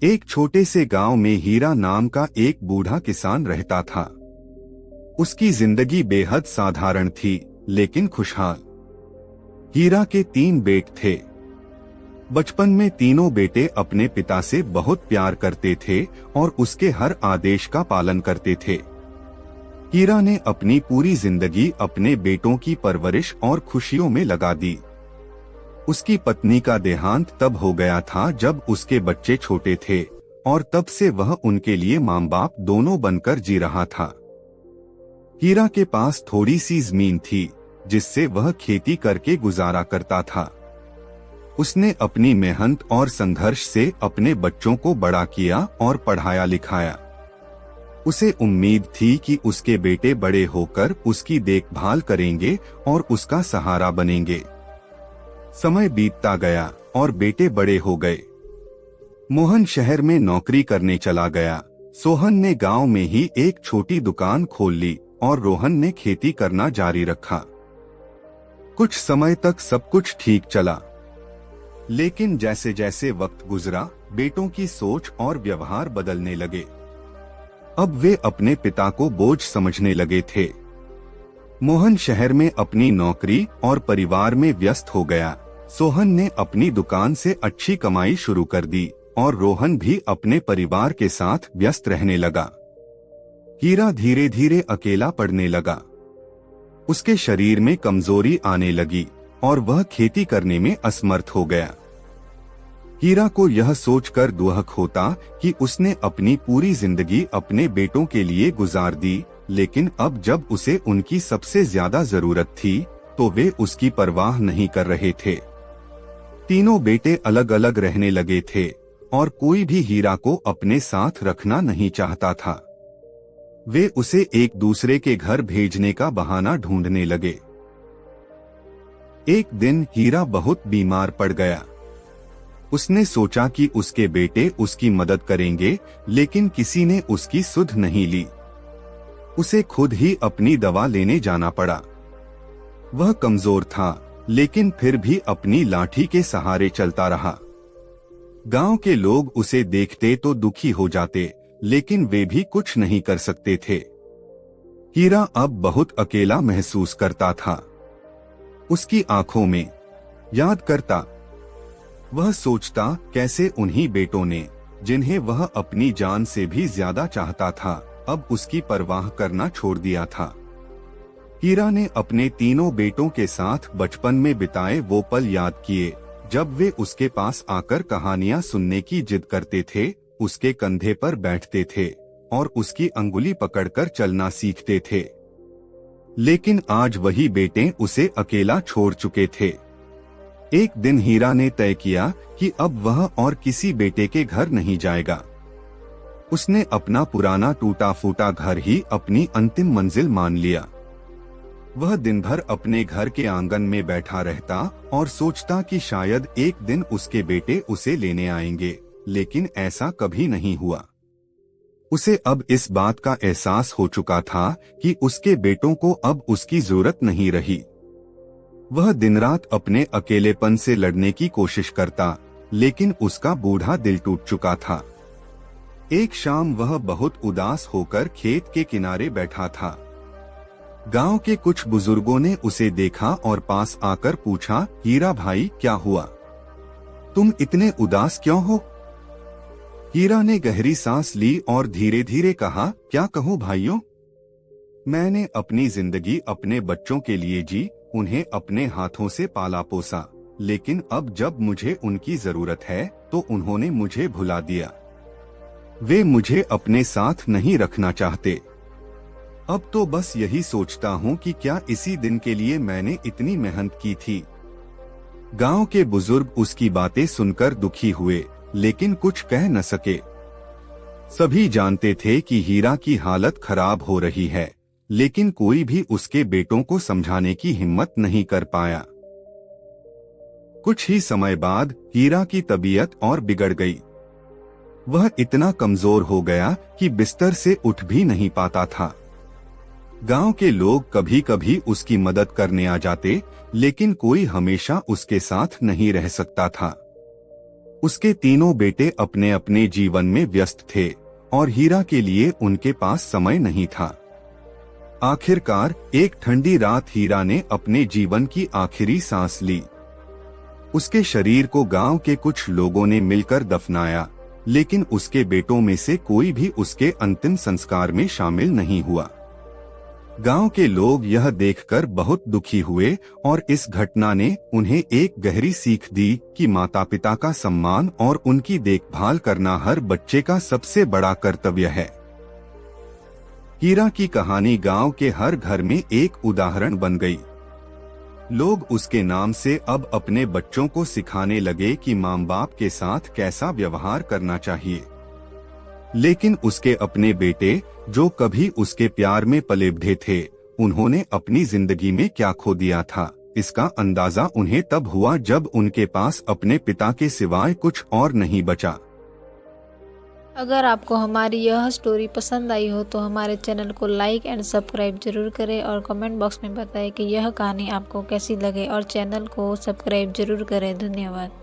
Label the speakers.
Speaker 1: एक छोटे से गांव में हीरा नाम का एक बूढ़ा किसान रहता था। उसकी जिंदगी बेहद साधारण थी, लेकिन खुशहाल। हीरा के 3 बेटे थे। बचपन में तीनों बेटे अपने पिता से बहुत प्यार करते थे और उसके हर आदेश का पालन करते थे। हीरा ने अपनी पूरी जिंदगी अपने बेटों की परवरिश और खुशियों में लगा दी। उसकी पत्नी का देहांत तब हो गया था जब उसके बच्चे छोटे थे, और तब से वह उनके लिए माँ बाप दोनों बनकर जी रहा था। हीरा के पास थोड़ी सी जमीन थी, जिससे वह खेती करके गुजारा करता था। उसने अपनी मेहनत और संघर्ष से अपने बच्चों को बड़ा किया और पढ़ाया लिखाया। उसे उम्मीद थी कि उसके बेटे बड़े होकर उसकी देखभाल करेंगे और उसका सहारा बनेंगे। समय बीतता गया और बेटे बड़े हो गए। मोहन शहर में नौकरी करने चला गया। सोहन ने गांव में ही एक छोटी दुकान खोल ली और रोहन ने खेती करना जारी रखा। कुछ समय तक सब कुछ ठीक चला, लेकिन जैसे जैसे वक्त गुजरा, बेटों की सोच और व्यवहार बदलने लगे। अब वे अपने पिता को बोझ समझने लगे थे। मोहन शहर में अपनी नौकरी और परिवार में व्यस्त हो गया। सोहन ने अपनी दुकान से अच्छी कमाई शुरू कर दी और रोहन भी अपने परिवार के साथ व्यस्त रहने लगा। हीरा धीरे धीरे अकेला पड़ने लगा। उसके शरीर में कमजोरी आने लगी और वह खेती करने में असमर्थ हो गया। हीरा को यह सोचकर दुख होता कि उसने अपनी पूरी जिंदगी अपने बेटों के लिए गुजार दी, लेकिन अब जब उसे उनकी सबसे ज्यादा जरूरत थी तो वे उसकी परवाह नहीं कर रहे थे। तीनों बेटे अलग अलग रहने लगे थे और कोई भी हीरा को अपने साथ रखना नहीं चाहता था। वे उसे एक दूसरे के घर भेजने का बहाना ढूंढने लगे। एक दिन हीरा बहुत बीमार पड़ गया। उसने सोचा कि उसके बेटे उसकी मदद करेंगे, लेकिन किसी ने उसकी सुध नहीं ली। उसे खुद ही अपनी दवा लेने जाना पड़ा। वह कमजोर था, लेकिन फिर भी अपनी लाठी के सहारे चलता रहा। गांव के लोग उसे देखते तो दुखी हो जाते, लेकिन वे भी कुछ नहीं कर सकते थे। हीरा अब बहुत अकेला महसूस करता था। उसकी आंखों में याद करता। वह सोचता कैसे उन्हीं बेटों ने, जिन्हें वह अपनी जान से भी ज्यादा चाहता था, अब उसकी परवाह करना छोड़ दिया था। हीरा ने अपने तीनों बेटों के साथ बचपन में बिताए वो पल याद किए, जब वे उसके पास आकर कहानियां सुनने की जिद करते थे, उसके कंधे पर बैठते थे और उसकी अंगुली पकड़कर चलना सीखते थे। लेकिन आज वही बेटे उसे अकेला छोड़ चुके थे। एक दिन हीरा ने तय किया कि अब वह और किसी बेटे के घर नहीं जाएगा। उसने अपना पुराना टूटा फूटा घर ही अपनी अंतिम मंजिल मान लिया। वह दिन भर अपने घर के आंगन में बैठा रहता और सोचता कि शायद एक दिन उसके बेटे उसे लेने आएंगे, लेकिन ऐसा कभी नहीं हुआ। उसे अब इस बात का एहसास हो चुका था कि उसके बेटों को अब उसकी जरूरत नहीं रही। वह दिन रात अपने अकेलेपन से लड़ने की कोशिश करता, लेकिन उसका बूढ़ा दिल टूट चुका था। एक शाम वह बहुत उदास होकर खेत के किनारे बैठा था। गांव के कुछ बुजुर्गों ने उसे देखा और पास आकर पूछा, हीरा भाई, क्या हुआ? तुम इतने उदास क्यों हो? हीरा ने गहरी सांस ली और धीरे धीरे कहा, क्या कहूँ भाइयों, मैंने अपनी जिंदगी अपने बच्चों के लिए जी, उन्हें अपने हाथों से पाला पोसा, लेकिन अब जब मुझे उनकी जरूरत है तो उन्होंने मुझे भुला दिया। वे मुझे अपने साथ नहीं रखना चाहते। अब तो बस यही सोचता हूँ कि क्या इसी दिन के लिए मैंने इतनी मेहनत की थी। गांव के बुजुर्ग उसकी बातें सुनकर दुखी हुए, लेकिन कुछ कह न सके। सभी जानते थे कि हीरा की हालत खराब हो रही है, लेकिन कोई भी उसके बेटों को समझाने की हिम्मत नहीं कर पाया। कुछ ही समय बाद हीरा की तबीयत और बिगड़ गई। वह इतना कमजोर हो गया कि बिस्तर से उठ भी नहीं पाता था। गांव के लोग कभी कभी उसकी मदद करने आ जाते, लेकिन कोई हमेशा उसके साथ नहीं रह सकता था। उसके तीनों बेटे अपने अपने जीवन में व्यस्त थे और हीरा के लिए उनके पास समय नहीं था। आखिरकार एक ठंडी रात हीरा ने अपने जीवन की आखिरी सांस ली। उसके शरीर को गांव के कुछ लोगों ने मिलकर दफनाया, लेकिन उसके बेटों में से कोई भी उसके अंतिम संस्कार में शामिल नहीं हुआ। गांव के लोग यह देखकर बहुत दुखी हुए और इस घटना ने उन्हें एक गहरी सीख दी कि माता-पिता का सम्मान और उनकी देखभाल करना हर बच्चे का सबसे बड़ा कर्तव्य है। हीरा की कहानी गांव के हर घर में एक उदाहरण बन गई। लोग उसके नाम से अब अपने बच्चों को सिखाने लगे कि माँ बाप के साथ कैसा व्यवहार करना चाहिए। लेकिन उसके अपने बेटे, जो कभी उसके प्यार में पले बढ़े थे, उन्होंने अपनी जिंदगी में क्या खो दिया था, इसका अंदाजा उन्हें तब हुआ जब उनके पास अपने पिता के सिवाय कुछ और नहीं बचा।
Speaker 2: अगर आपको हमारी यह स्टोरी पसंद आई हो तो हमारे चैनल को लाइक एंड सब्सक्राइब जरूर करें और कमेंट बॉक्स में बताएं कि यह कहानी आपको कैसी लगे और चैनल को सब्सक्राइब जरूर करें। धन्यवाद।